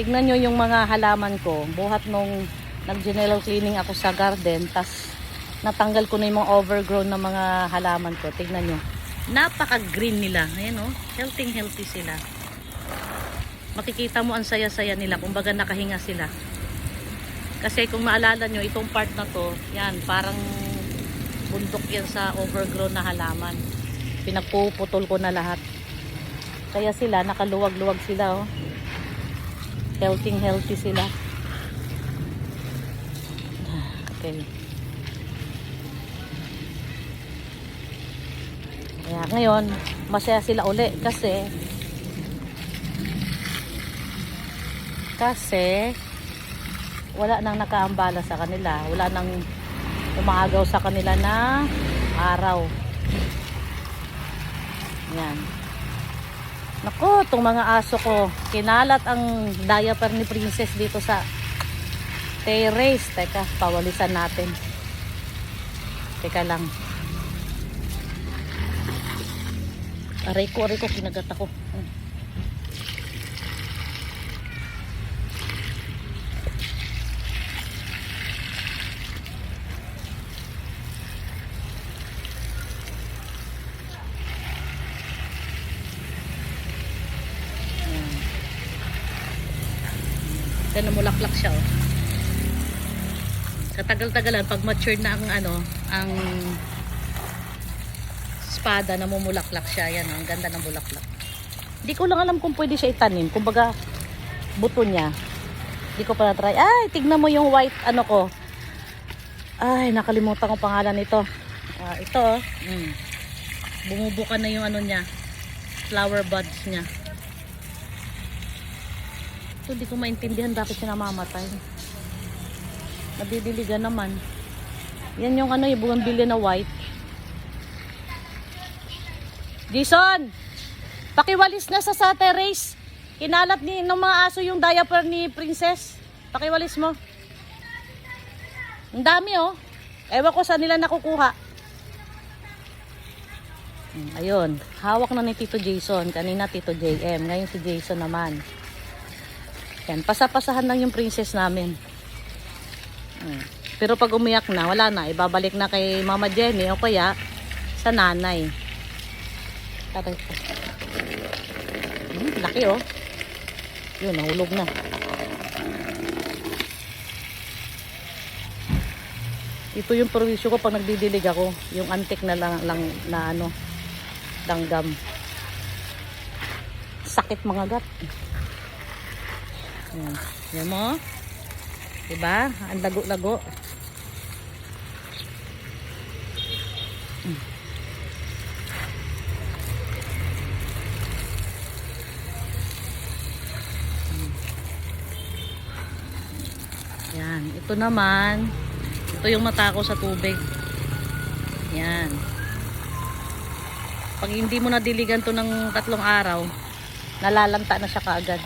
Tignan nyo yung mga halaman ko. Buhat nung nag-general cleaning ako sa garden, tas natanggal ko na yung mga overgrown na mga halaman ko. Tignan nyo. Napaka-green nila. Ayan o. Healthy sila. Makikita mo ang saya-saya nila. Kumbaga nakahinga sila. Kasi kung maalala nyo, itong part na to, yan, parang bundok yan sa overgrown na halaman. Pinagpuputol ko na lahat. Kaya sila, nakaluwag-luwag sila oh. Healthy sila. Okay. Kaya ngayon, masaya sila uli kasi wala nang nakaambala sa kanila. Wala nang umaagaw sa kanila na araw. Yan. Naku, itong mga aso ko. Kinalat ang diaper ni Princess dito sa terrace. Teka, pawalisan natin. Teka lang. Aray ko, kinagat ako. Then namulaklak siya oh. Sa tagal-tagalan pag matured na ang espada, namumulaklak siya. Yan oh, ang ganda ng bulaklak. Hindi ko lang alam kung pwede siya itanim. Kumbaga buto niya. Hindi ko pa na-try. Ay, tignan mo yung white ko. Ay, nakalimutan ko pangalan nito. Ito oh. Bumubuka na yung niya. Flower buds niya. Hindi ko maintindihan bakit siya namamatay. Nadidiligan naman. Yan yung yung bougainvillea na white. Jason! Pakiwalis na sa terrace. Kinalat ng mga aso yung diaper ni Princess. Pakiwalis mo. Ang dami oh. Ewan ko saan nila nakukuha. Ayun. Hawak na ni Tito Jason. Kanina Tito JM. Ngayon si Jason naman. Yan, pasapasahan lang yung Princess namin. Pero pag umiyak na, wala na. Ibabalik na kay Mama Jenny o kaya sa nanay. Laki oh. Yun, nahulog na. Ito yung perwisyo ko pag nagdidilig ako. Yung antik na langgam. Sakit mga gat. Yan mo. Diba? Ang lago-lago. Yan. Ito naman. Ito yung mata ko sa tubig. Yan. Pag hindi mo nadiligan to ng 3 araw, nalalanta na siya kaagad.